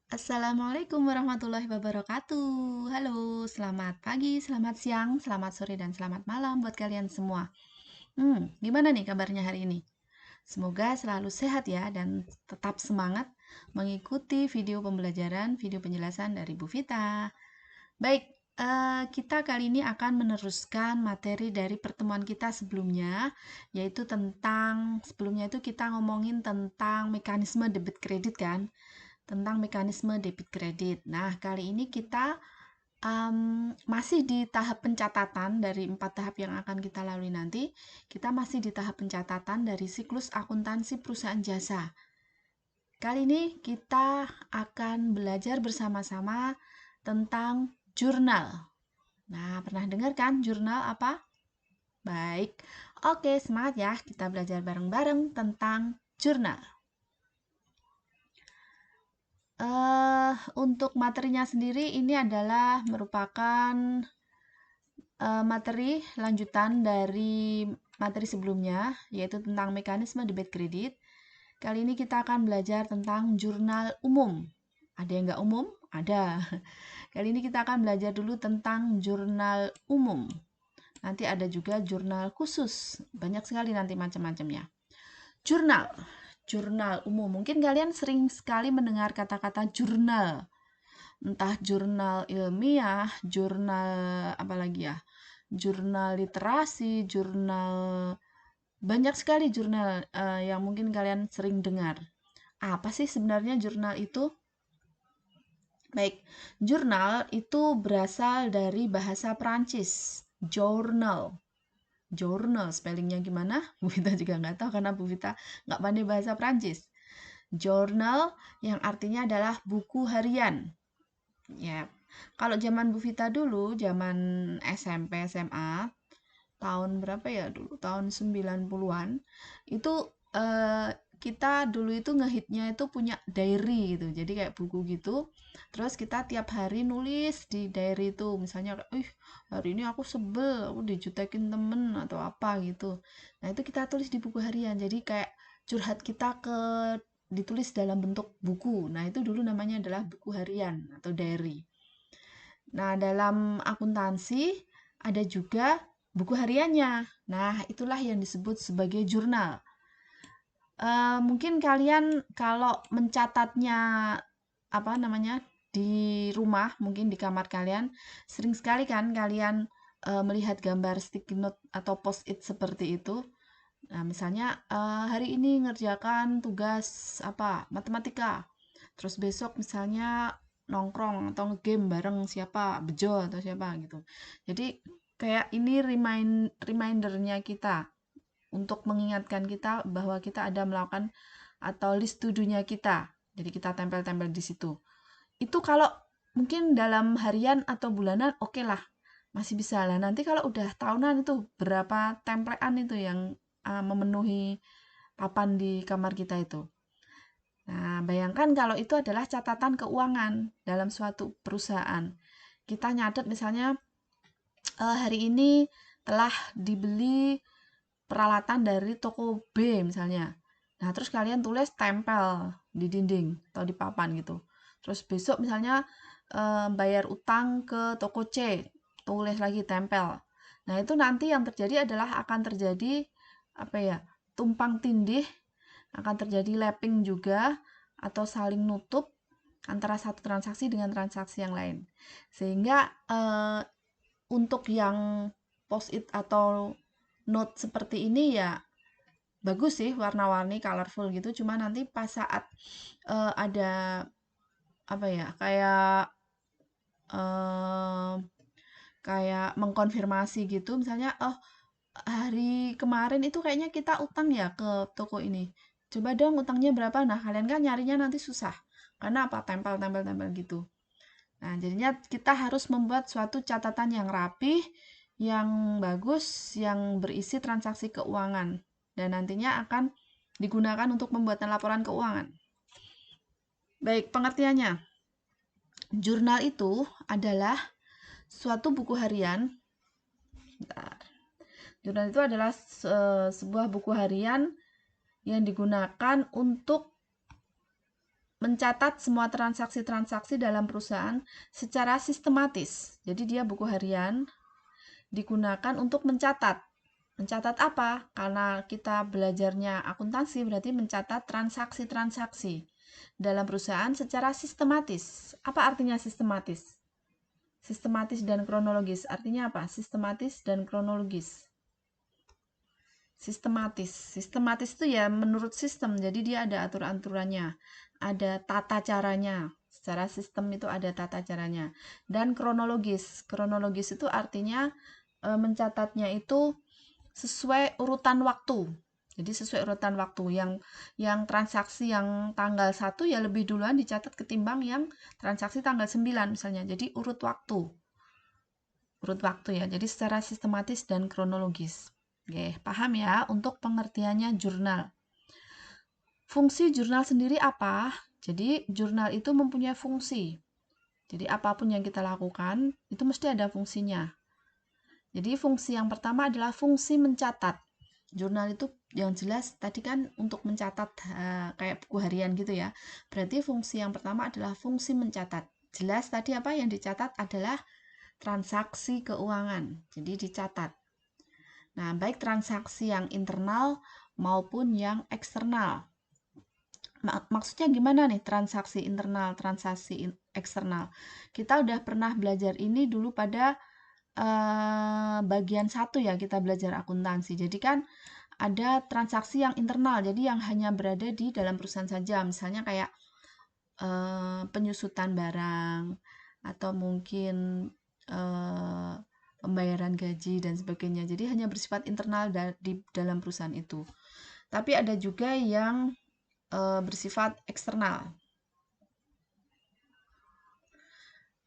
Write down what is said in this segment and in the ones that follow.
Assalamualaikum warahmatullahi wabarakatuh. Halo, selamat pagi, selamat siang, selamat sore, dan selamat malam buat kalian semua. Gimana nih kabarnya hari ini? Semoga selalu sehat ya dan tetap semangat mengikuti video pembelajaran, video penjelasan dari Bu Vita. Baik, kita kali ini akan meneruskan materi dari pertemuan kita sebelumnya, yaitu sebelumnya itu kita ngomongin tentang mekanisme debit kredit kan, tentang mekanisme debit kredit. Nah, kali ini kita masih di tahap pencatatan dari 4 tahap yang akan kita lalui nanti. Kita masih di tahap pencatatan dari siklus akuntansi perusahaan jasa. Kali ini kita akan belajar bersama-sama tentang jurnal. Nah, pernah dengar kan jurnal apa? Baik. Oke, semangat ya. Kita belajar bareng-bareng tentang jurnal. Untuk materinya sendiri ini adalah merupakan materi lanjutan dari materi sebelumnya, yaitu tentang mekanisme debit kredit. Kali ini kita akan belajar tentang jurnal umum. Ada yang nggak umum? Ada. Kali ini kita akan belajar dulu tentang jurnal umum. Nanti ada juga jurnal khusus. Banyak sekali nanti macam-macamnya. Jurnal. Jurnal umum. Mungkin kalian sering sekali mendengar kata-kata jurnal. Entah jurnal ilmiah, jurnal apa lagi ya? Jurnal literasi, jurnal banyak sekali jurnal yang mungkin kalian sering dengar. Apa sih sebenarnya jurnal itu? Baik, jurnal itu berasal dari bahasa Prancis. Journal. Journal, spellingnya gimana? Bu Vita juga nggak tahu karena Bu Vita nggak pandai bahasa Prancis. Journal yang artinya adalah buku harian. Ya, kalau zaman Bu Vita dulu, zaman SMP, SMA, tahun berapa ya dulu? Tahun 90-an, itu eh, kita dulu itu ngehitnya itu punya diary gitu. Jadi kayak buku gitu. Terus kita tiap hari nulis di diary itu. Misalnya, hari ini aku sebel, aku dijutekin temen atau apa gitu. Nah, itu kita tulis di buku harian. Jadi kayak curhat kita ditulis dalam bentuk buku. Nah, itu dulu namanya adalah buku harian atau diary. Nah, dalam akuntansi ada juga buku hariannya. Nah, itulah yang disebut sebagai jurnal. Mungkin kalian kalau mencatatnya apa namanya di rumah, mungkin di kamar kalian, sering sekali kan kalian melihat gambar sticky note atau post-it seperti itu. Nah, misalnya hari ini ngerjakan tugas apa matematika, terus besok misalnya nongkrong atau ngegame bareng siapa, Bejo atau siapa gitu. Jadi kayak ini remindernya kita untuk mengingatkan kita bahwa kita ada melakukan atau list to do-nya kita. Jadi kita tempel-tempel di situ. Itu kalau mungkin dalam harian atau bulanan oke lah, masih bisa lah. Nanti kalau udah tahunan itu berapa templean itu yang memenuhi papan di kamar kita itu. Nah, bayangkan kalau itu adalah catatan keuangan dalam suatu perusahaan. Kita nyatet misalnya hari ini telah dibeli peralatan dari toko B misalnya. Nah, terus kalian tulis tempel di dinding atau di papan gitu. Terus besok misalnya bayar utang ke toko C, tulis lagi tempel. Nah, itu nanti yang terjadi adalah akan terjadi apa ya? Tumpang tindih, akan terjadi lapping juga atau saling nutup antara satu transaksi dengan transaksi yang lain. Sehingga untuk yang post-it atau note seperti ini ya bagus sih warna-warni colorful gitu, cuma nanti pas saat ada apa ya eh, kayak mengkonfirmasi gitu misalnya, oh hari kemarin itu kayaknya kita utang ya ke toko ini, coba dong utangnya berapa. Nah, kalian kan nyarinya nanti susah karena apa, tempel-tempel-tempel gitu. Nah, jadinya kita harus membuat suatu catatan yang rapih, yang bagus, yang berisi transaksi keuangan, dan nantinya akan digunakan untuk pembuatan laporan keuangan. Baik, pengertiannya. Jurnal itu adalah suatu buku harian. Bentar. Jurnal itu adalah sebuah buku harian yang digunakan untuk mencatat semua transaksi-transaksi dalam perusahaan secara sistematis. Jadi dia buku harian digunakan untuk mencatat. Mencatat apa? Karena kita belajarnya akuntansi berarti mencatat transaksi-transaksi dalam perusahaan secara sistematis. Apa artinya sistematis? Sistematis dan kronologis. Artinya apa? Sistematis dan kronologis. Sistematis. Sistematis itu ya menurut sistem. Jadi dia ada aturan-aturannya, ada tata caranya. Secara sistem itu ada tata caranya. Dan kronologis. Kronologis itu artinya mencatatnya itu sesuai urutan waktu. Jadi sesuai urutan waktu. Yang transaksi yang tanggal 1 ya lebih duluan dicatat ketimbang yang transaksi tanggal 9 misalnya. Jadi urut waktu. Urut waktu ya. Jadi secara sistematis dan kronologis. Oke, paham ya untuk pengertiannya jurnal. Fungsi jurnal sendiri apa? Jadi jurnal itu mempunyai fungsi. Jadi apapun yang kita lakukan itu mesti ada fungsinya. Jadi fungsi yang pertama adalah fungsi mencatat. Jurnal itu yang jelas tadi kan untuk mencatat kayak buku harian gitu ya. Berarti fungsi yang pertama adalah fungsi mencatat. Jelas tadi apa yang dicatat adalah transaksi keuangan. Jadi dicatat. Nah, baik transaksi yang internal maupun yang eksternal. Maksudnya gimana nih transaksi internal, transaksi eksternal? Kita udah pernah belajar ini dulu pada bagian 1 ya, kita belajar akuntansi. Jadi kan ada transaksi yang internal, jadi yang hanya berada di dalam perusahaan saja. Misalnya kayak penyusutan barang atau mungkin pembayaran gaji dan sebagainya. Jadi hanya bersifat internal di dalam perusahaan itu. Tapi ada juga yang bersifat eksternal.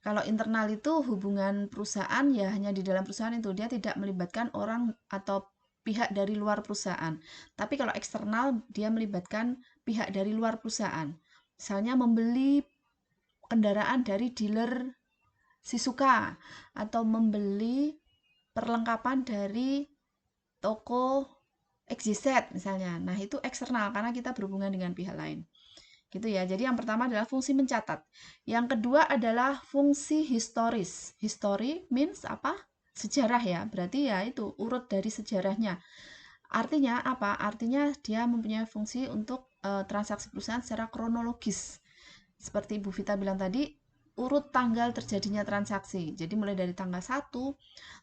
Kalau internal itu hubungan perusahaan ya hanya di dalam perusahaan itu, dia tidak melibatkan orang atau pihak dari luar perusahaan. Tapi kalau eksternal dia melibatkan pihak dari luar perusahaan. Misalnya membeli kendaraan dari dealer Shizuka atau membeli perlengkapan dari toko XYZ misalnya. Nah, itu eksternal karena kita berhubungan dengan pihak lain. Gitu ya. Jadi yang pertama adalah fungsi mencatat. Yang kedua adalah fungsi historis. History means apa? Sejarah ya. Berarti ya itu urut dari sejarahnya. Artinya apa? Artinya dia mempunyai fungsi untuk transaksi perusahaan secara kronologis. Seperti Ibu Vita bilang tadi, urut tanggal terjadinya transaksi. Jadi mulai dari tanggal 1,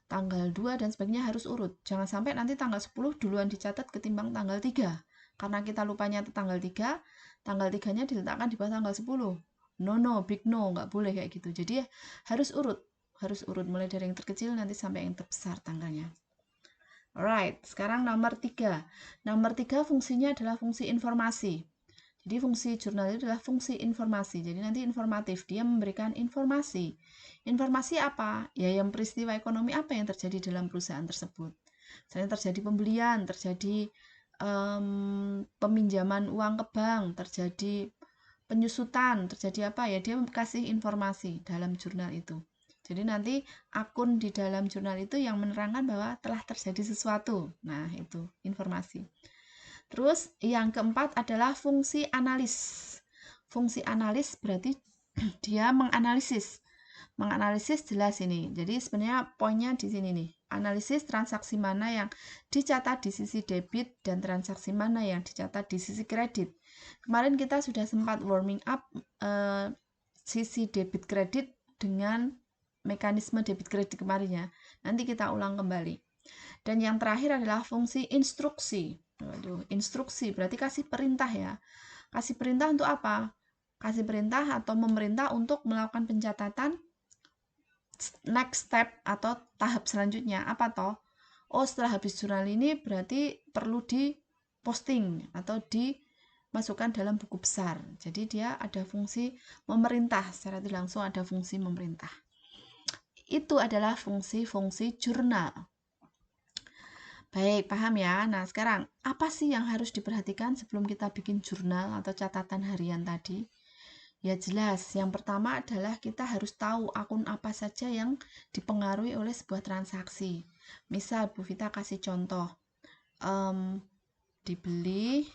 tanggal 2 dan sebagainya harus urut. Jangan sampai nanti tanggal 10 duluan dicatat ketimbang tanggal 3. Karena kita lupanya tanggal 3, tanggal 3-nya diletakkan di bawah tanggal 10. No, big no, nggak boleh kayak gitu. Jadi harus urut mulai dari yang terkecil nanti sampai yang terbesar tanggalnya. Alright, sekarang nomor 3. Nomor 3 fungsinya adalah fungsi informasi. Jadi fungsi jurnal itu adalah fungsi informasi. Jadi nanti informatif, dia memberikan informasi. Informasi apa? Ya yang peristiwa ekonomi apa yang terjadi dalam perusahaan tersebut. Misalnya terjadi pembelian, terjadi peminjaman uang ke bank, terjadi penyusutan, terjadi apa ya, dia kasih informasi dalam jurnal itu. Jadi nanti akun di dalam jurnal itu yang menerangkan bahwa telah terjadi sesuatu. Nah, itu informasi. Terus yang keempat adalah fungsi analis. Fungsi analis berarti dia menganalisis. Menganalisis jelas ini. Jadi sebenarnya poinnya di sini nih. Analisis transaksi mana yang dicatat di sisi debit dan transaksi mana yang dicatat di sisi kredit. Kemarin kita sudah sempat warming up sisi debit kredit dengan mekanisme debit kredit kemarin ya. Nanti kita ulang kembali. Dan yang terakhir adalah fungsi instruksi. Waduh, instruksi berarti kasih perintah ya. Kasih perintah untuk apa? Kasih perintah atau memerintah untuk melakukan pencatatan next step atau tahap selanjutnya. Apa toh? Oh, setelah habis jurnal ini berarti perlu di posting atau dimasukkan dalam buku besar. Jadi dia ada fungsi memerintah, secara tidak langsung ada fungsi memerintah. Itu adalah fungsi-fungsi jurnal. Baik, paham ya. Nah, sekarang apa sih yang harus diperhatikan sebelum kita bikin jurnal atau catatan harian tadi? Ya jelas, yang pertama adalah kita harus tahu akun apa saja yang dipengaruhi oleh sebuah transaksi. Misal, Bu Vita kasih contoh, dibeli,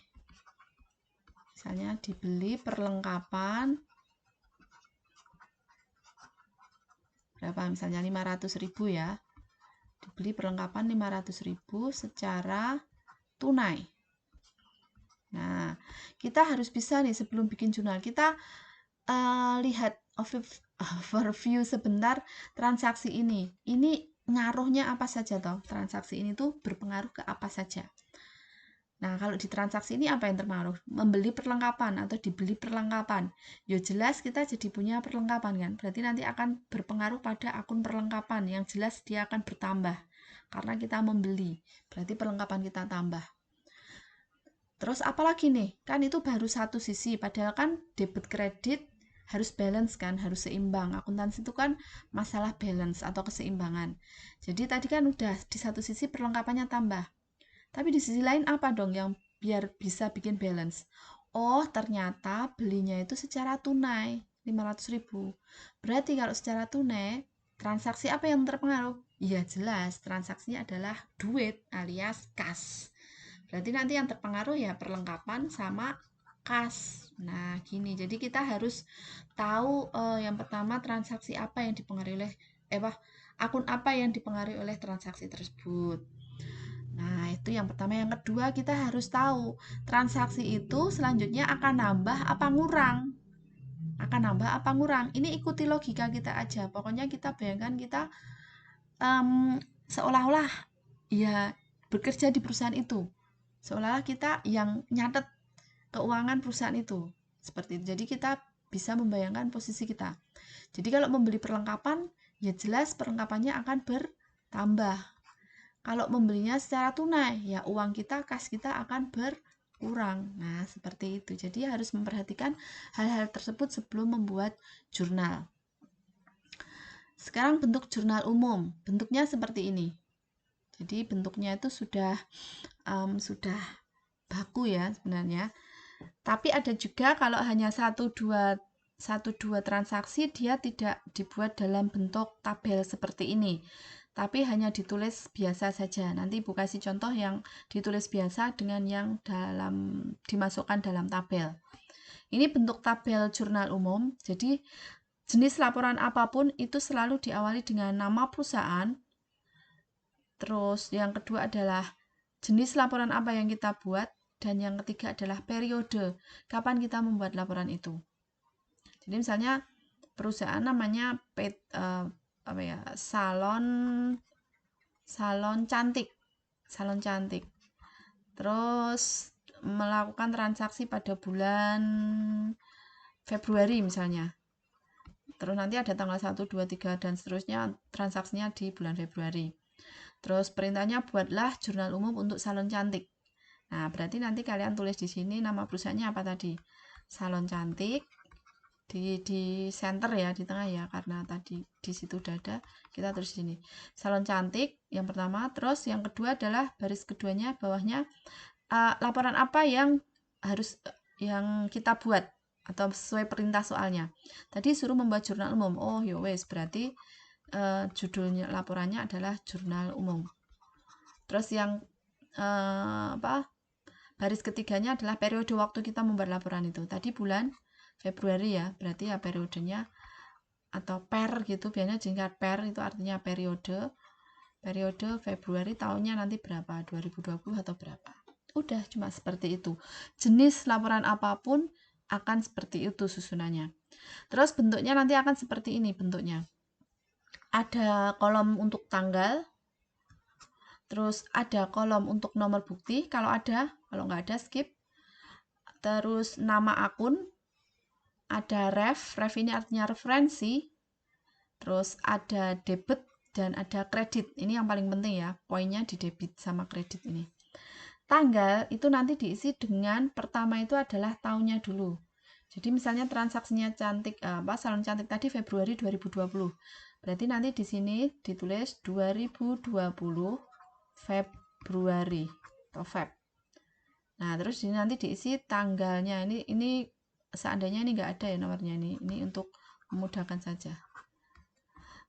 Misalnya dibeli perlengkapan berapa, misalnya 500.000 ya, dibeli perlengkapan 500.000 secara tunai. Nah, kita harus bisa nih sebelum bikin jurnal, kita lihat overview sebentar transaksi ini. Ini ngaruhnya apa saja toh? Transaksi ini tuh berpengaruh ke apa saja. Nah, kalau di transaksi ini apa yang terpengaruh? Membeli perlengkapan atau dibeli perlengkapan. Ya jelas kita jadi punya perlengkapan kan. Berarti nanti akan berpengaruh pada akun perlengkapan. Yang jelas dia akan bertambah. Karena kita membeli. Berarti perlengkapan kita tambah. Terus apalagi nih? Kan itu baru satu sisi. Padahal kan debit kredit harus balance kan, harus seimbang. Akuntansi itu kan masalah balance atau keseimbangan. Jadi tadi kan udah di satu sisi perlengkapannya tambah. Tapi di sisi lain apa dong yang biar bisa bikin balance? Oh, ternyata belinya itu secara tunai, 500.000. Berarti kalau secara tunai, transaksi apa yang terpengaruh? Iya jelas, transaksinya adalah duit alias kas. Berarti nanti yang terpengaruh ya perlengkapan sama kas. Nah, gini. Jadi kita harus tahu yang pertama transaksi apa yang dipengaruhi oleh akun apa yang dipengaruhi oleh transaksi tersebut. Nah, itu yang pertama. Yang kedua, kita harus tahu transaksi itu selanjutnya akan nambah apa ngurang. Akan nambah apa ngurang. Ini ikuti logika kita aja. Pokoknya kita bayangkan kita seolah-olah ya bekerja di perusahaan itu. Seolah-olah kita yang nyatet keuangan perusahaan itu. Seperti itu. Jadi kita bisa membayangkan posisi kita. Jadi kalau membeli perlengkapan, ya jelas perlengkapannya akan bertambah. Kalau membelinya secara tunai, ya uang kita, kas kita akan berkurang. Nah, seperti itu. Jadi harus memperhatikan hal-hal tersebut sebelum membuat jurnal. Sekarang bentuk jurnal umum. Bentuknya seperti ini. Jadi bentuknya itu sudah baku ya sebenarnya. Tapi ada juga kalau hanya satu dua transaksi, dia tidak dibuat dalam bentuk tabel seperti ini. Tapi hanya ditulis biasa saja. Nanti Ibu kasih contoh yang ditulis biasa dengan yang dimasukkan dalam tabel. Ini bentuk tabel jurnal umum. Jadi jenis laporan apapun itu selalu diawali dengan nama perusahaan. Terus yang kedua adalah jenis laporan apa yang kita buat. Dan yang ketiga adalah periode kapan kita membuat laporan itu. Jadi misalnya perusahaan namanya salon cantik. Terus melakukan transaksi pada bulan Februari misalnya. Terus nanti ada tanggal 1, 2, 3 dan seterusnya transaksinya di bulan Februari. Terus perintahnya buatlah jurnal umum untuk salon cantik. Nah, berarti nanti kalian tulis di sini nama perusahaannya apa tadi? Salon cantik. Di center ya, di tengah ya, karena tadi di situ udah ada, kita tulis di sini. Salon cantik yang pertama, terus yang kedua adalah baris keduanya bawahnya laporan apa yang yang kita buat atau sesuai perintah soalnya. Tadi suruh membuat jurnal umum. Oh, ya wes, berarti judulnya laporannya adalah jurnal umum. Terus yang baris ketiganya adalah periode waktu kita membuat laporan itu. Tadi bulan Februari ya, berarti ya periodenya atau gitu, biasanya singkat itu artinya periode Februari, tahunnya nanti berapa, 2020 atau berapa. Udah cuma seperti itu. Jenis laporan apapun akan seperti itu susunannya. Terus bentuknya nanti akan seperti ini bentuknya. Ada kolom untuk tanggal, terus ada kolom untuk nomor bukti kalau ada, kalau nggak ada skip. Terus nama akun, ada ref ini artinya referensi, terus ada debit dan ada kredit. Ini yang paling penting ya, poinnya di debit sama kredit ini. Tanggal itu nanti diisi dengan pertama itu adalah tahunnya dulu. Jadi misalnya transaksinya salon cantik tadi Februari 2020. Berarti nanti di sini ditulis 2020 Februari atau Feb. Nah, terus ini nanti diisi tanggalnya. Ini seandainya ini enggak ada ya nomornya ini untuk memudahkan saja.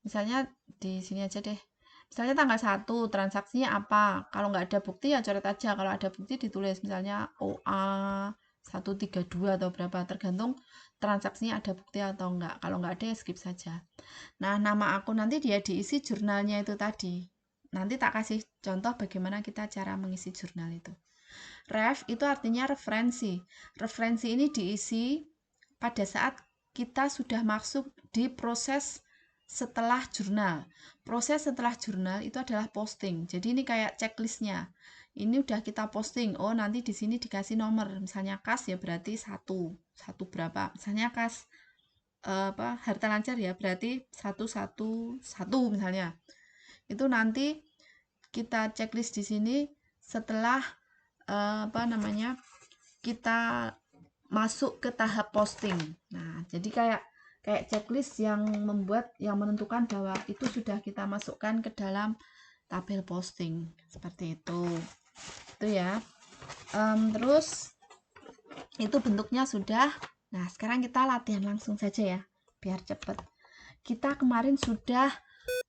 Misalnya di sini aja deh. Misalnya tanggal 1 transaksinya apa? Kalau nggak ada bukti ya coret aja. Kalau ada bukti ditulis misalnya OA 132 atau berapa, tergantung transaksinya ada bukti atau enggak. Kalau enggak ada ya skip saja. Nah, nama akun nanti dia diisi jurnalnya itu tadi. Nanti tak kasih contoh bagaimana kita cara mengisi jurnal itu. Ref itu artinya referensi. Referensi ini diisi pada saat kita sudah masuk di proses setelah jurnal. Proses setelah jurnal itu adalah posting. Jadi ini kayak checklistnya. Ini udah kita posting. Oh, nanti di sini dikasih nomor. Misalnya kas ya berarti satu berapa. Misalnya kas harta lancar ya berarti 111 misalnya. Itu nanti kita checklist di sini setelah kita masuk ke tahap posting. Nah, jadi kayak checklist yang menentukan bahwa itu sudah kita masukkan ke dalam tabel posting seperti itu ya. Terus itu bentuknya sudah. Nah, sekarang kita latihan langsung saja ya biar cepet. Kita kemarin sudah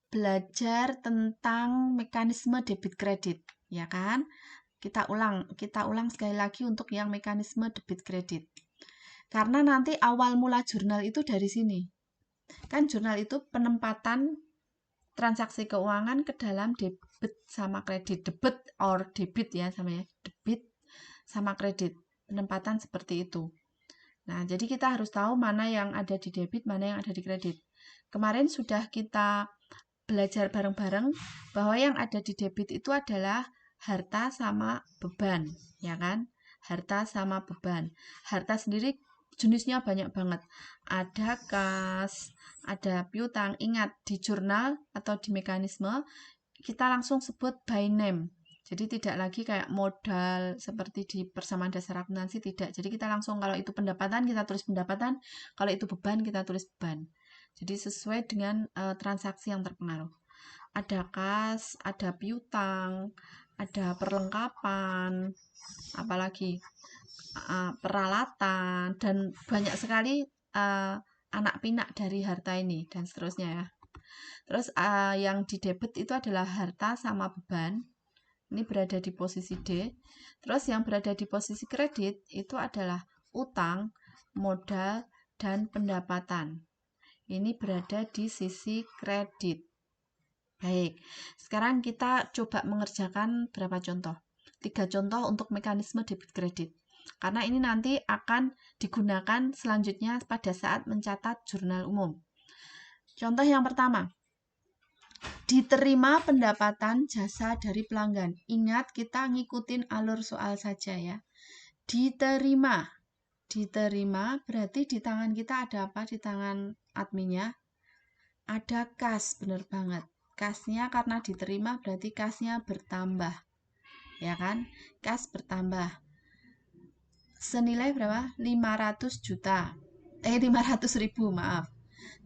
belajar tentang mekanisme debit kredit, ya kan? Kita ulang sekali lagi untuk yang mekanisme debit kredit. Karena nanti awal mula jurnal itu dari sini. Kan jurnal itu penempatan transaksi keuangan ke dalam debit sama kredit. Debit or debit ya sama ya. Debit sama kredit. Penempatan seperti itu. Nah, jadi kita harus tahu mana yang ada di debit, mana yang ada di kredit. Kemarin sudah kita belajar bareng-bareng bahwa yang ada di debit itu adalah harta sama beban, ya kan? Harta sama beban. Harta sendiri jenisnya banyak banget. Ada kas, ada piutang. Ingat, di jurnal atau di mekanisme, kita langsung sebut by name. Jadi tidak lagi kayak modal seperti di persamaan dasar akuntansi, tidak. Jadi kita langsung kalau itu pendapatan, kita tulis pendapatan. Kalau itu beban, kita tulis beban. Jadi sesuai dengan transaksi yang terpengaruh. Ada kas, ada piutang, ada perlengkapan, apalagi peralatan, dan banyak sekali anak pinak dari harta ini, dan seterusnya ya. Terus yang di debit itu adalah harta sama beban. Ini berada di posisi D. Terus yang berada di posisi kredit itu adalah utang, modal, dan pendapatan. Ini berada di sisi kredit. Baik, sekarang kita coba mengerjakan berapa contoh. 3 contoh untuk mekanisme debit kredit. Karena ini nanti akan digunakan selanjutnya pada saat mencatat jurnal umum. Contoh yang pertama. Diterima pendapatan jasa dari pelanggan. Ingat, kita ngikutin alur soal saja ya. Diterima. Diterima berarti di tangan kita ada apa? Di tangan adminnya ada kas, bener banget. Kasnya karena diterima berarti kasnya bertambah. Ya kan? Kas bertambah. Senilai berapa? 500 juta. 500 ribu, maaf.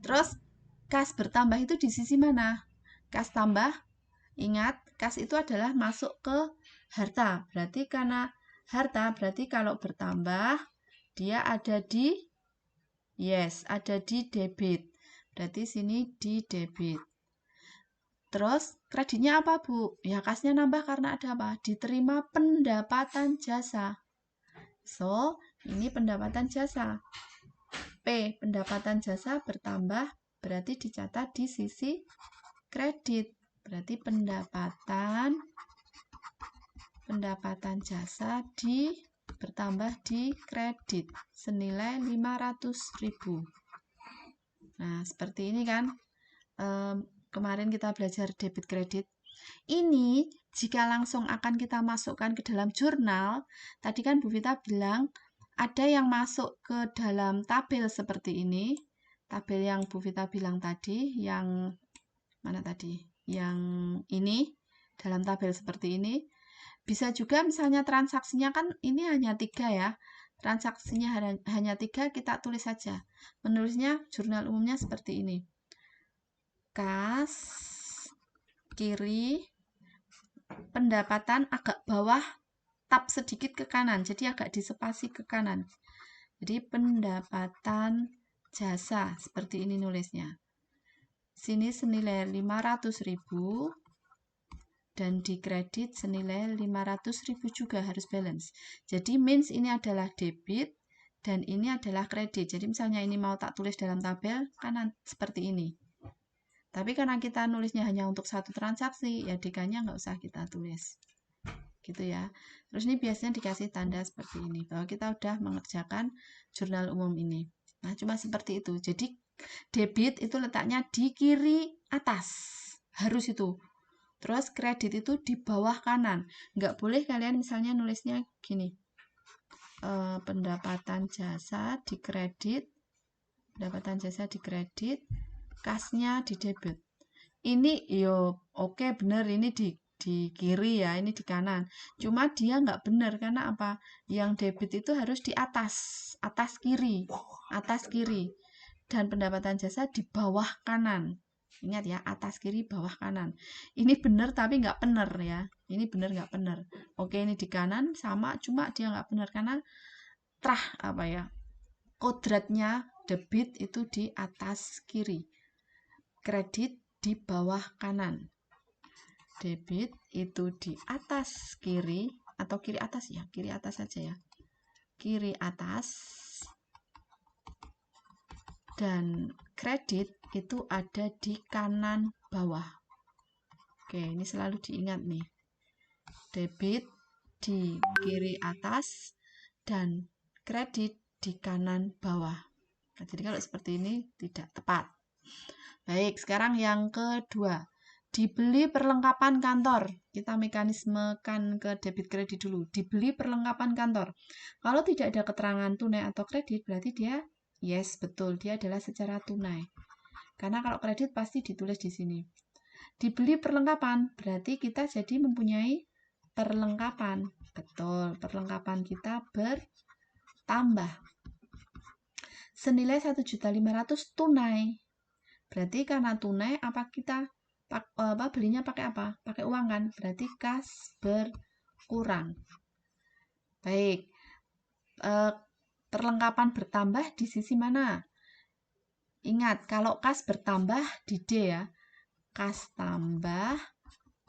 Terus kas bertambah itu di sisi mana? Kas tambah, ingat, kas itu adalah masuk ke harta. Berarti karena harta, berarti kalau bertambah, dia ada di, ada di debit. Berarti sini di debit. Terus, kreditnya apa, Bu? Ya, kasnya nambah karena ada apa? Diterima pendapatan jasa. So, ini pendapatan jasa. P, pendapatan jasa bertambah, berarti dicatat di sisi kredit. Berarti pendapatan jasa bertambah di kredit senilai 500.000. Nah, seperti ini kan. Kemarin kita belajar debit kredit. Ini jika langsung akan kita masukkan ke dalam jurnal, tadi kan Bu Vita bilang ada yang masuk ke dalam tabel seperti ini. Tabel yang Bu Vita bilang tadi, yang mana tadi? Yang ini, dalam tabel seperti ini. Bisa juga misalnya transaksinya kan ini hanya 3 ya. Transaksinya hanya 3, kita tulis saja. Menulisnya jurnal umumnya seperti ini. Kas, kiri, pendapatan agak bawah, tab sedikit ke kanan. Jadi agak disepasi ke kanan. Jadi pendapatan jasa, seperti ini nulisnya. Sini senilai 500.000, dan di kredit senilai 500.000 juga harus balance. Jadi means ini adalah debit dan ini adalah kredit. Jadi misalnya ini mau tak tulis dalam tabel kan seperti ini. Tapi karena kita nulisnya hanya untuk satu transaksi, ya DK-nya nggak usah kita tulis. Gitu ya. Terus ini biasanya dikasih tanda seperti ini, bahwa kita udah mengerjakan jurnal umum ini. Nah, cuma seperti itu. Jadi debit itu letaknya di kiri atas. Harus itu. Terus kredit itu di bawah kanan. Nggak boleh kalian misalnya nulisnya gini. Pendapatan jasa di kredit. Pendapatan jasa di kredit. Kasnya di debit. Ini yo oke bener ini di kiri ya, ini di kanan. Cuma dia nggak bener karena apa? Yang debit itu harus di atas kiri. Atas kiri. Dan pendapatan jasa di bawah kanan. Ingat ya, atas kiri bawah kanan. Ini benar tapi nggak benar ya. Ini benar nggak benar. Oke, ini di kanan sama, cuma dia nggak benar karena apa ya? Kodratnya debit itu di atas kiri. Kredit di bawah kanan. Debit itu di atas kiri atau kiri atas ya, kiri atas saja ya. Kiri atas. Dan kredit itu ada di kanan bawah. Oke, ini selalu diingat nih. Debit di kiri atas dan kredit di kanan bawah. Nah, jadi kalau seperti ini tidak tepat. Baik, sekarang yang kedua. Dibeli perlengkapan kantor. Kita mekanismekan ke debit kredit dulu. Dibeli perlengkapan kantor. Kalau tidak ada keterangan tunai atau kredit, berarti dia yes, betul. Dia adalah secara tunai. Karena kalau kredit pasti ditulis di sini. Dibeli perlengkapan, berarti kita jadi mempunyai perlengkapan. Betul, perlengkapan kita bertambah. Senilai 1.500.000 tunai. Berarti karena tunai, belinya pakai apa? Pakai uang kan? Berarti kas berkurang. Baik. Perlengkapan bertambah di sisi mana? Ingat, kalau kas bertambah di D ya. Kas tambah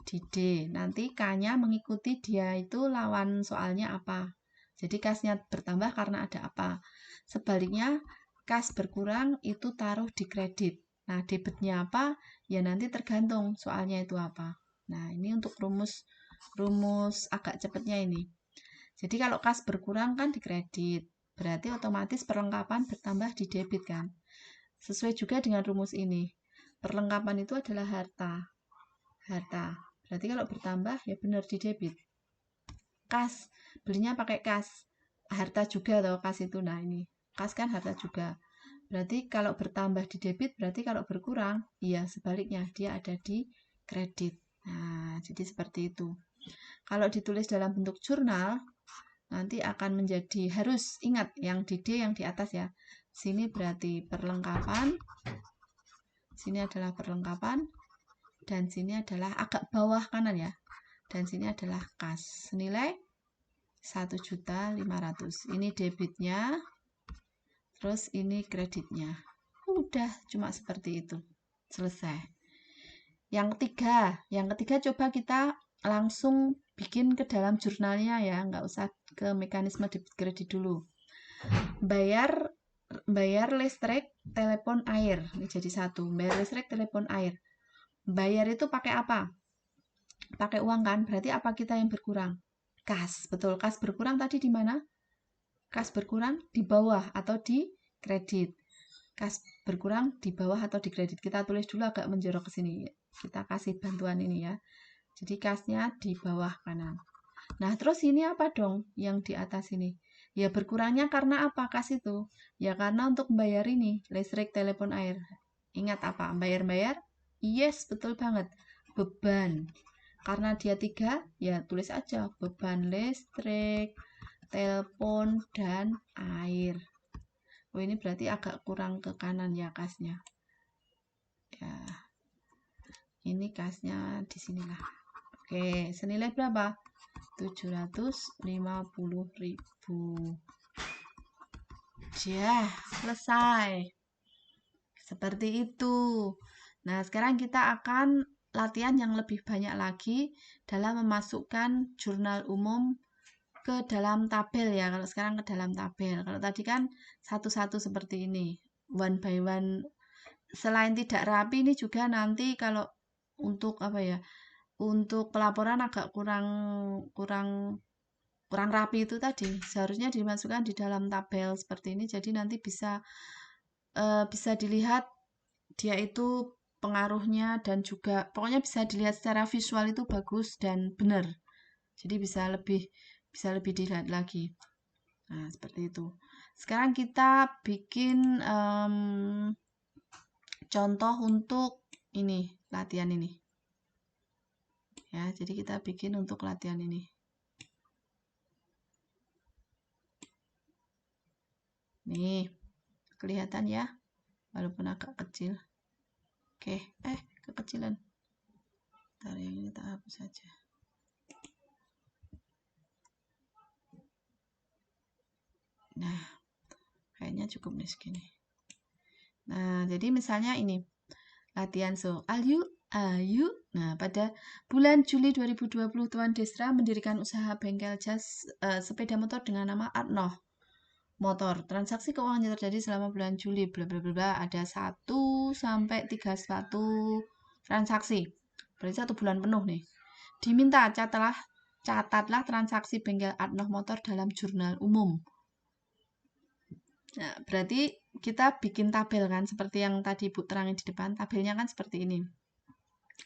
di D. Nanti K-nya mengikuti dia itu lawan soalnya apa. Jadi kasnya bertambah karena ada apa. Sebaliknya, kas berkurang itu taruh di kredit. Nah, debitnya apa? Ya nanti tergantung soalnya itu apa. Nah, ini untuk rumus agak cepatnya ini. Jadi kalau kas berkurang kan di kredit. Berarti otomatis perlengkapan bertambah di debit kan. Sesuai juga dengan rumus ini. Perlengkapan itu adalah harta. Berarti kalau bertambah ya benar di debit. Kas, belinya pakai kas. Harta juga atau kas itu. Nah ini, kas kan harta juga. Berarti kalau bertambah di debit, berarti kalau berkurang, iya sebaliknya dia ada di kredit. Nah, jadi seperti itu. Kalau ditulis dalam bentuk jurnal, nanti akan menjadi harus ingat yang di D yang di atas ya. Sini berarti perlengkapan. Sini adalah perlengkapan. Dan sini adalah agak bawah kanan ya. Dan sini adalah kas. Senilai 1.500.000. Ini debitnya. Terus ini kreditnya. Udah cuma seperti itu. Selesai. Yang ketiga coba kita langsung bikin ke dalam jurnalnya ya. Nggak usah ke mekanisme debit kredit dulu. Bayar listrik, telepon, air. Ini jadi satu. Bayar listrik, telepon, air. Bayar itu pakai apa? Pakai uang kan? Berarti apa kita yang berkurang? Kas. Betul, kas berkurang tadi di mana? Kas berkurang di bawah atau di kredit. Kas berkurang di bawah atau di kredit. Kita tulis dulu agak menjorok ke sini. Kita kasih bantuan ini ya. Jadi kasnya di bawah kanan. Nah, terus ini apa dong yang di atas ini? Ya berkurangnya karena apa kas itu? Ya karena untuk membayar ini, listrik, telepon, air. Ingat apa? Bayar-bayar? Yes, betul banget. Beban. Karena dia 3, ya tulis aja. Beban listrik, telepon, dan air. Oh, ini berarti agak kurang ke kanan ya kasnya. Ya. Ini kasnya di sinilah. Oke, senilai berapa? 750.000. Ya, selesai. Seperti itu. Nah, sekarang kita akan latihan yang lebih banyak lagi dalam memasukkan jurnal umum ke dalam tabel ya. Kalau sekarang ke dalam tabel. Kalau tadi kan satu-satu seperti ini, one by one. Selain tidak rapi, ini juga nanti kalau untuk apa ya? Untuk pelaporan agak kurang kurang kurang rapi itu tadi. Seharusnya dimasukkan di dalam tabel seperti ini. Jadi nanti bisa dilihat dia itu pengaruhnya dan juga pokoknya bisa dilihat secara visual itu bagus dan benar. Jadi bisa lebih dilihat lagi. Nah, seperti itu. Sekarang kita bikin contoh untuk ini, latihan ini. Ya, jadi kita bikin untuk latihan ini. Nih, kelihatan ya? Walaupun agak kecil. Oke, kekecilan. Ntar yang ini tak hapus saja. Nah, kayaknya cukup nih segini. Nah, jadi misalnya ini latihan soal yuk, ayo. Nah, pada bulan Juli 2020 Tuan Desra mendirikan usaha bengkel jas sepeda motor dengan nama Atnoh Motor. Transaksi keuangannya terjadi selama bulan Juli, bla bla bla. Ada 1 sampai 31 transaksi. Berarti 1 bulan penuh nih. Diminta catatlah transaksi bengkel Atnoh Motor dalam jurnal umum. Nah, berarti kita bikin tabel kan, seperti yang tadi Ibu terangin di depan. Tabelnya kan seperti ini.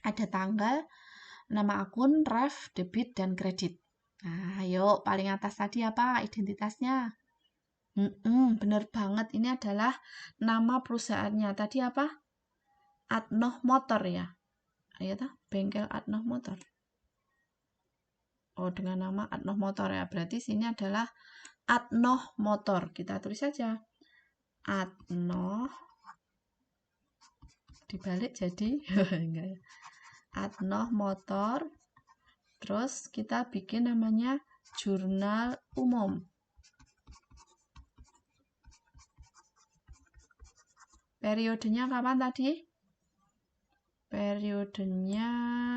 Ada tanggal, nama akun, ref, debit, dan kredit. Nah, ayo paling atas tadi apa identitasnya? Bener banget. Ini adalah nama perusahaannya. Tadi apa? Atnoh Motor ya. Ayo toh, bengkel Atnoh Motor. Oh, dengan nama Atnoh Motor ya. Berarti sini adalah Atnoh Motor. Kita tulis saja. Atnoh dibalik jadi enggak ya. Atnoh Motor. Terus kita bikin namanya jurnal umum. Periodenya kapan tadi? Periodenya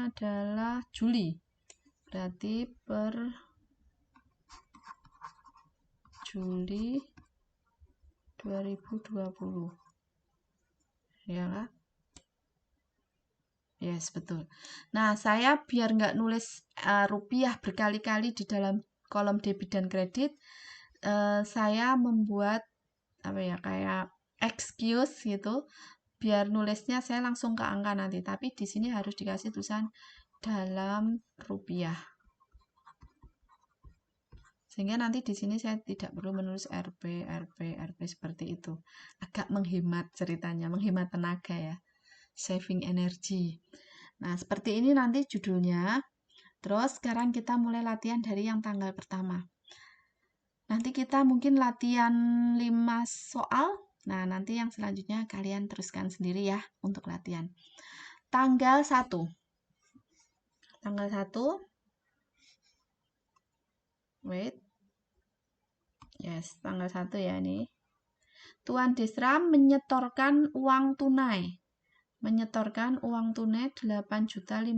adalah Juli. Berarti per Juli 2020. Ya kan? Yes, betul. Nah, saya biar nggak nulis rupiah berkali-kali di dalam kolom debit dan kredit, saya membuat apa ya, kayak excuse gitu, biar nulisnya saya langsung ke angka nanti. Tapi di sini harus dikasih tulisan dalam rupiah. Sehingga nanti di sini saya tidak perlu menulis RP seperti itu. Agak menghemat ceritanya, menghemat tenaga ya. Saving energy. Nah, seperti ini nanti judulnya. Terus sekarang kita mulai latihan dari yang tanggal pertama. Nanti kita mungkin latihan 5 soal. Nah, nanti yang selanjutnya kalian teruskan sendiri ya untuk latihan. Tanggal 1. Tanggal 1. Wait. Yes, tanggal 1 ya ini. Tuan Desra menyetorkan uang tunai. Menyetorkan uang tunai 8.500.000.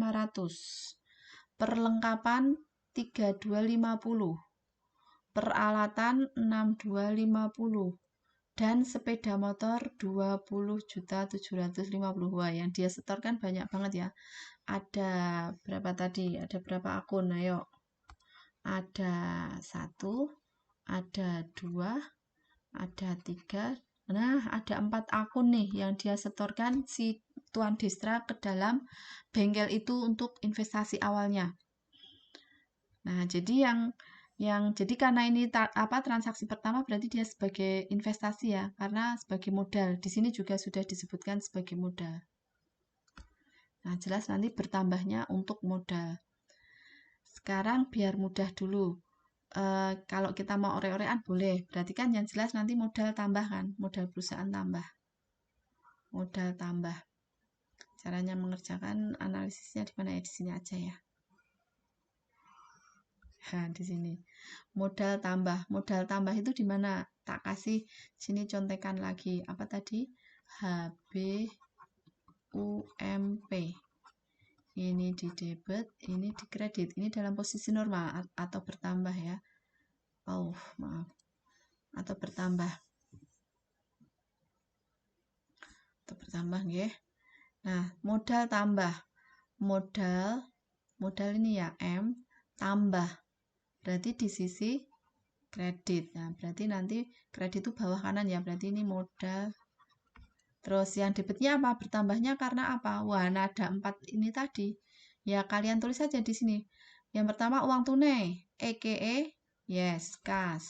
Perlengkapan 3.250. Peralatan 6.250. Dan sepeda motor 20.750.000. Wah, yang dia setorkan banyak banget ya. Ada berapa tadi? Ada berapa akun? Ayo. Ada 1, ada 2, ada 3. Nah, ada 4 akun nih yang dia setorkan si Tuan Desra ke dalam bengkel itu untuk investasi awalnya. Nah, jadi jadi karena ini transaksi pertama berarti dia sebagai investasi ya, karena sebagai modal. Di sini juga sudah disebutkan sebagai modal. Nah, jelas nanti bertambahnya untuk modal. Sekarang biar mudah dulu. Kalau kita mau ore-orean boleh, berarti kan yang jelas nanti modal tambah kan, modal perusahaan tambah. Modal tambah. Caranya mengerjakan analisisnya di mana ya? Di sini aja ya. Nah, di sini. Modal tambah. Modal tambah itu di mana? Tak kasih sini contekan lagi. Apa tadi? HBUMP. Ini di debit, ini di kredit. Ini dalam posisi normal atau bertambah ya. Oh, maaf. Atau bertambah. Atau bertambah nggih. Nah, modal tambah. Modal ini ya M tambah. Berarti di sisi kredit. Nah, berarti nanti kredit itu bawah kanan ya. Berarti ini modal. Terus yang debitnya apa? Bertambahnya karena apa? Wah, nada 4 ini tadi. Ya, kalian tulis saja di sini. Yang pertama uang tunai, EKE, yes, kas.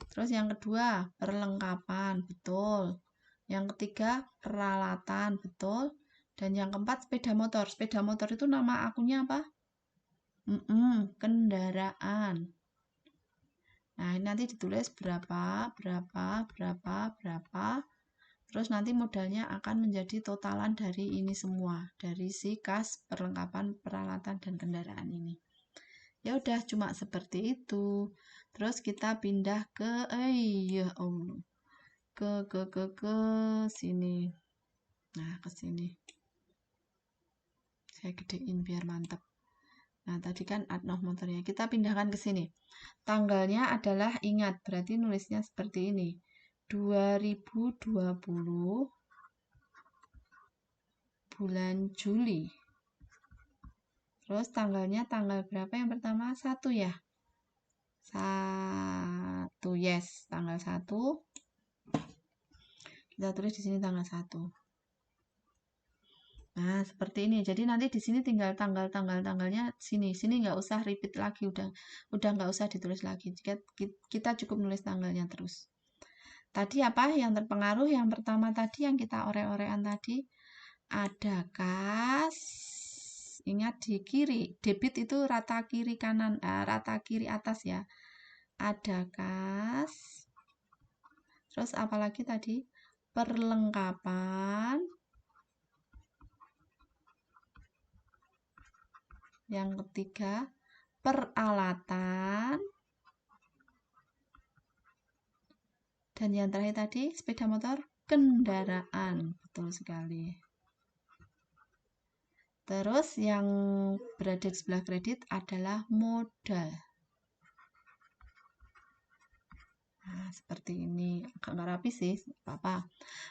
Terus yang kedua, perlengkapan, betul. Yang ketiga, peralatan, betul. Dan yang keempat, sepeda motor. Sepeda motor itu nama akunnya apa? Kendaraan. Nah, ini nanti ditulis berapa. Terus nanti modalnya akan menjadi totalan dari ini semua. Dari si kas, perlengkapan, peralatan, dan kendaraan ini. Ya udah, cuma seperti itu. Terus kita pindah ke, ke sini. Nah, ke sini. Saya gedein biar mantap. Nah, tadi kan adnoh motornya. Kita pindahkan ke sini. Tanggalnya adalah, ingat, berarti nulisnya seperti ini. 2020 bulan Juli. Terus tanggalnya tanggal berapa yang pertama? 1 ya? 1, yes. Tanggal 1. Kita tulis di sini tanggal 1. Nah, seperti ini. Jadi nanti di sini tinggal tanggalnya sini. Sini nggak usah repeat lagi, udah nggak usah ditulis lagi. Kita cukup nulis tanggalnya terus. Tadi apa yang terpengaruh? Yang pertama tadi yang kita ore-orean tadi ada kas. Ingat di kiri, debit itu rata kiri kanan, rata kiri atas ya. Ada kas. Terus apalagi tadi? Perlengkapan. Yang ketiga, peralatan. Dan yang terakhir tadi, sepeda motor, kendaraan. Betul sekali. Terus yang berada di sebelah kredit adalah modal. Nah, seperti ini. Agak nggak rapi sih, apa-apa.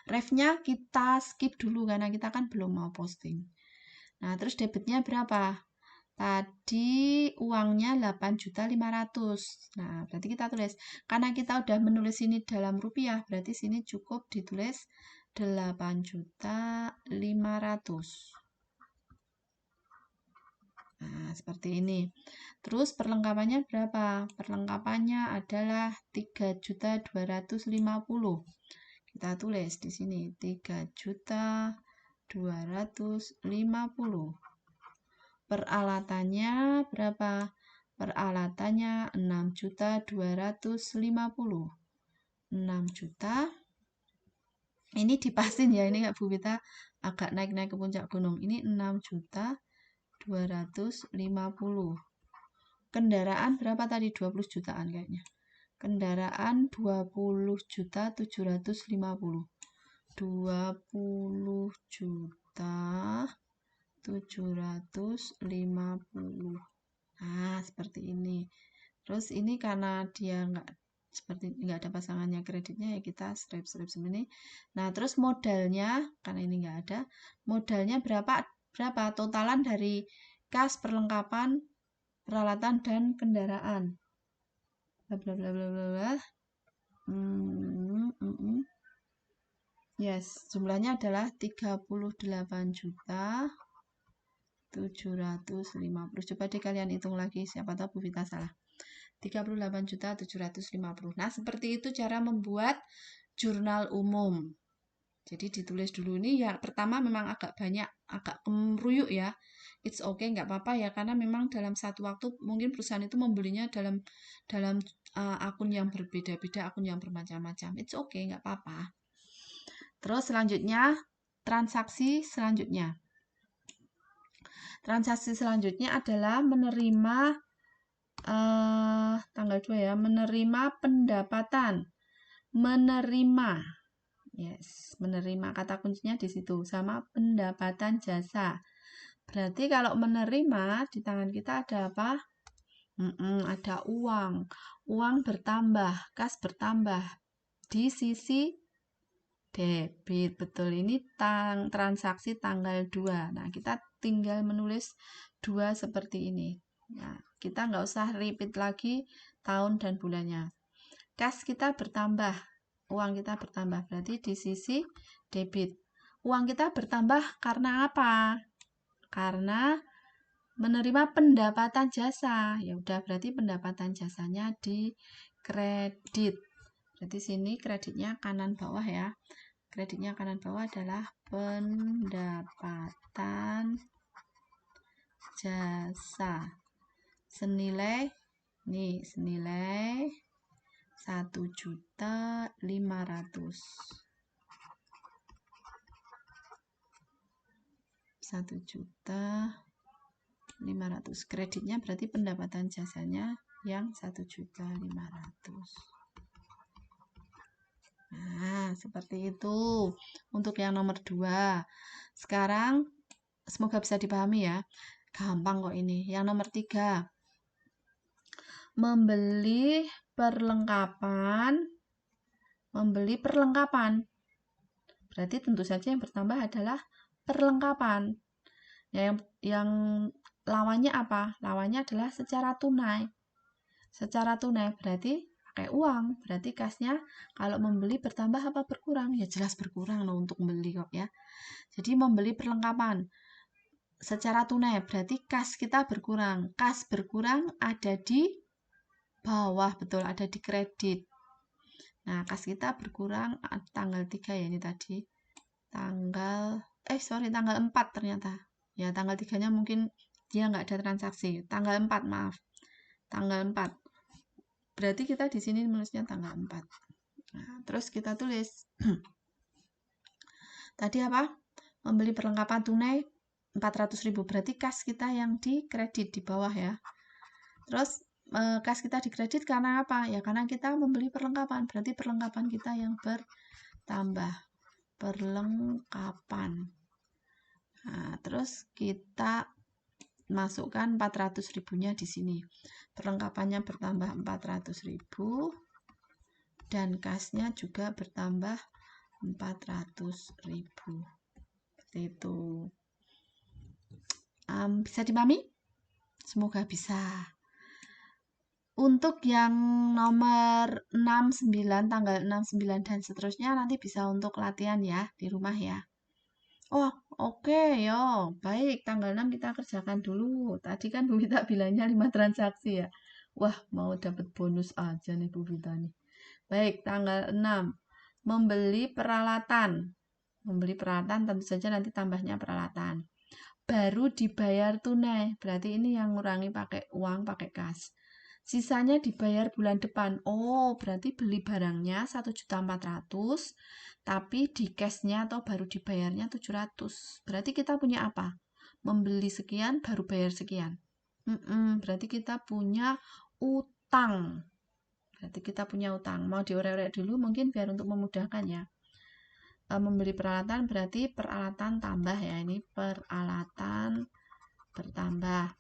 Refnya kita skip dulu karena kita kan belum mau posting. Nah, terus debitnya berapa? Tadi uangnya 8.500.000. Nah, berarti kita tulis. Karena kita udah menulis ini dalam rupiah, berarti sini cukup ditulis 8.500.000. Nah, seperti ini. Terus perlengkapannya berapa? Perlengkapannya adalah 3.250.000. Kita tulis di sini 3.250.000. Peralatannya berapa? Peralatannya 6.250.000. 6 juta. Ini dipasin ya, ini Bu Vita agak naik-naik ke puncak gunung. Ini 6.250.000. Kendaraan berapa tadi? 20 jutaan kayaknya. Kendaraan 20.750.000. 20.750.000. Nah, seperti ini. Terus ini karena dia nggak ada pasangannya kreditnya, ya kita strip seperti ini. Nah, terus modalnya karena ini nggak ada, modalnya berapa totalan dari kas, perlengkapan, peralatan, dan kendaraan. Bla bla bla bla bla. Yes, jumlahnya adalah 38.750.000. Coba deh kalian hitung lagi, siapa tahu Bu Vita salah. 38.750.000. Nah, seperti itu cara membuat jurnal umum. Jadi ditulis dulu ini ya. Pertama memang agak banyak, agak meruyuk ya. It's okay, nggak apa-apa ya, karena memang dalam satu waktu mungkin perusahaan itu membelinya dalam akun yang berbeda-beda, akun yang bermacam-macam. It's okay, nggak apa-apa. Terus selanjutnya, transaksi selanjutnya. Transaksi selanjutnya adalah menerima tanggal 2 ya, menerima pendapatan. Menerima. Yes, menerima kata kuncinya di situ sama pendapatan jasa. Berarti kalau menerima di tangan kita ada apa? Ada uang. Uang bertambah, kas bertambah di sisi debit. Betul, ini transaksi tanggal 2. Nah, kita tinggal menulis 2 seperti ini. Nah, kita nggak usah repeat lagi tahun dan bulannya. Kas kita bertambah, uang kita bertambah, berarti di sisi debit. Uang kita bertambah karena apa? Karena menerima pendapatan jasa. Ya udah, berarti pendapatan jasanya di kredit. Berarti sini kreditnya kanan bawah ya. Kreditnya kanan bawah adalah pendapatan jasa. Senilai 1.500.000. 1.500.000. Kreditnya berarti pendapatan jasanya yang 1.500.000. Nah, seperti itu untuk yang nomor 2. Sekarang semoga bisa dipahami ya. Gampang kok ini. Yang nomor 3. Membeli perlengkapan. Berarti tentu saja yang bertambah adalah perlengkapan. Yang lawannya apa? Lawannya adalah secara tunai. Secara tunai berarti pakai uang. Berarti kasnya kalau membeli bertambah apa berkurang? Ya jelas berkurang loh untuk membeli kok ya. Jadi membeli perlengkapan secara tunai berarti kas kita berkurang. Kas berkurang ada di bawah, betul, ada di kredit. Nah, kas kita berkurang tanggal 3 ya, ini tadi. Tanggal 4 ternyata. Ya, tanggal 3-nya mungkin dia nggak ada transaksi. Tanggal 4, maaf. Tanggal 4. Berarti kita di sini menulisnya tanggal 4. Nah, terus kita tulis. Tadi apa? Membeli perlengkapan tunai 400.000. Berarti kas kita yang di kredit di bawah ya. Terus kas kita di kredit karena apa? Ya karena kita membeli perlengkapan. Berarti perlengkapan kita yang bertambah. Perlengkapan. Nah, terus kita masukkan 400.000-nya di sini. Perlengkapannya bertambah 400.000 dan kasnya juga bertambah 400.000. Seperti itu. Bisa dipahami? Semoga bisa. Untuk yang nomor 6, 9, tanggal 6, 9, dan seterusnya nanti bisa untuk latihan ya, di rumah ya. Oh, oke, yo. Baik, tanggal 6 kita kerjakan dulu. Tadi kan Bu Vita bilangnya 5 transaksi ya. Wah, mau dapat bonus aja nih Bu Vita nih. Baik, tanggal 6. Membeli peralatan. Membeli peralatan tentu saja nanti tambahnya peralatan. Baru dibayar tunai. Berarti ini yang ngurangi pakai uang, pakai kas. Sisanya dibayar bulan depan. Oh, berarti beli barangnya 1.400.000, tapi di cashnya atau baru dibayarnya 700. Berarti kita punya apa? Membeli sekian, baru bayar sekian. Berarti kita punya utang. Berarti kita punya utang. Mau diorek-orek dulu mungkin biar untuk memudahkan ya. Membeli peralatan berarti peralatan tambah ya. Ini peralatan bertambah.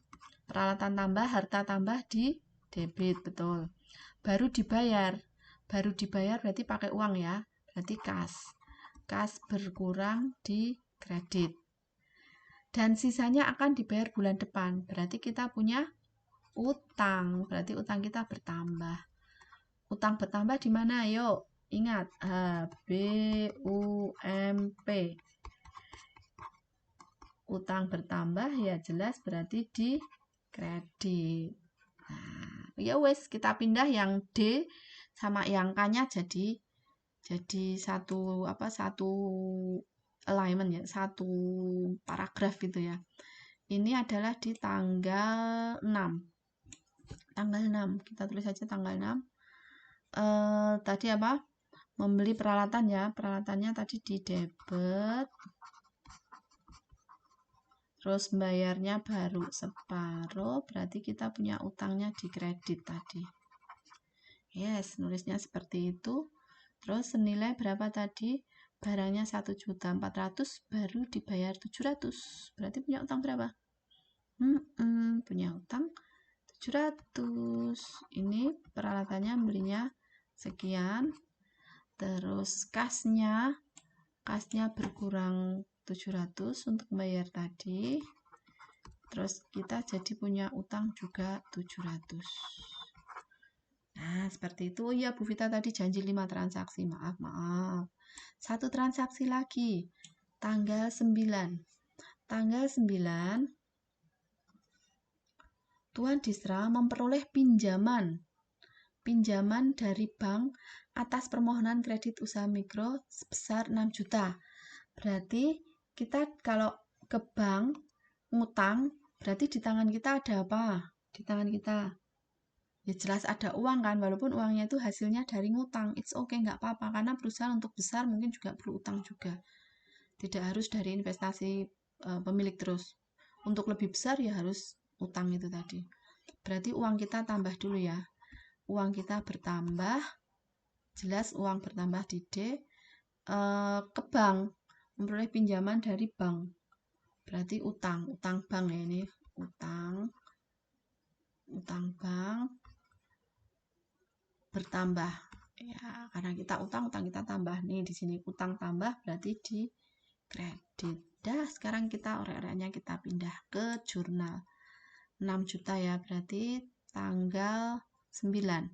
Peralatan tambah, harta tambah di debit, betul. Baru dibayar berarti pakai uang ya, berarti kas. Kas berkurang di kredit. Dan sisanya akan dibayar bulan depan, berarti kita punya utang, berarti utang kita bertambah. Utang bertambah di mana? Yuk, ingat, HBUMP. Utang bertambah ya jelas berarti di kredit. Nah, ya wes kita pindah yang D sama yang K-nya jadi satu alignment ya, satu paragraf gitu ya. Ini adalah di tanggal 6. Tanggal 6. Kita tulis saja tanggal 6. Tadi apa? Membeli peralatan ya. Peralatannya tadi di debit. Terus bayarnya baru separuh, berarti kita punya utangnya di kredit tadi. Yes, nulisnya seperti itu. Terus senilai berapa tadi? barangnya 1.400.000 baru dibayar 700, berarti punya utang berapa? Punya utang 700. Ini peralatannya belinya sekian, terus kasnya berkurang 700 untuk bayar tadi, terus kita jadi punya utang juga 700. Nah, seperti itu. Oh iya, Bu Vita tadi janji 5 transaksi. Maaf. Satu transaksi lagi. Tanggal 9. Tanggal 9, Tuan Disra memperoleh pinjaman dari bank atas permohonan kredit usaha mikro sebesar 6 juta. Berarti kita kalau ke bank ngutang, berarti di tangan kita ada apa? Di tangan kita ya jelas ada uang kan, walaupun uangnya itu hasilnya dari ngutang. It's okay, nggak apa-apa, karena perusahaan untuk besar mungkin juga perlu utang juga. Tidak harus dari investasi pemilik terus. Untuk lebih besar ya harus utang itu tadi. Berarti uang kita tambah dulu ya. Uang kita bertambah, jelas uang bertambah di D, ke bank, memperoleh pinjaman dari bank. Berarti utang bank ya ini, utang bank bertambah. Ya, karena kita utang kita tambah nih di sini utang tambah berarti di kredit. Dah, sekarang kita orek-oreknya kita pindah ke jurnal. 6 juta ya, berarti tanggal 9.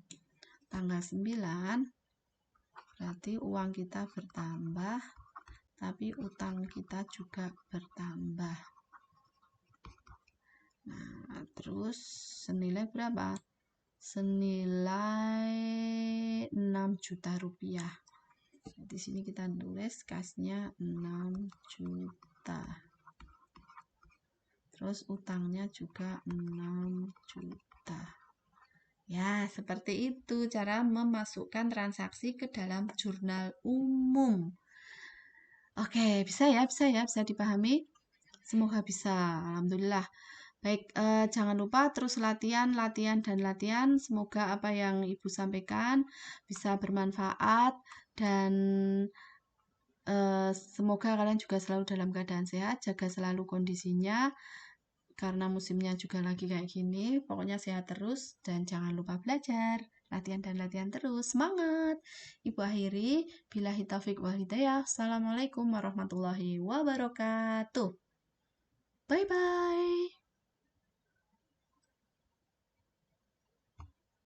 Tanggal 9 berarti uang kita bertambah, tapi utang kita juga bertambah. Nah, terus senilai berapa? Senilai 6 juta rupiah. Di sini kita tulis kasnya 6 juta. Terus utangnya juga 6 juta. Ya, seperti itu cara memasukkan transaksi ke dalam jurnal umum. Oke, bisa dipahami? Semoga bisa. Alhamdulillah. Baik, jangan lupa terus latihan. Semoga apa yang Ibu sampaikan bisa bermanfaat dan semoga kalian juga selalu dalam keadaan sehat, jaga selalu kondisinya karena musimnya juga lagi kayak gini. Pokoknya sehat terus dan jangan lupa belajar. Latihan terus. Semangat. Ibu akhiri. Billahi taufiq wal hidayah. Assalamualaikum warahmatullahi wabarakatuh. Bye-bye.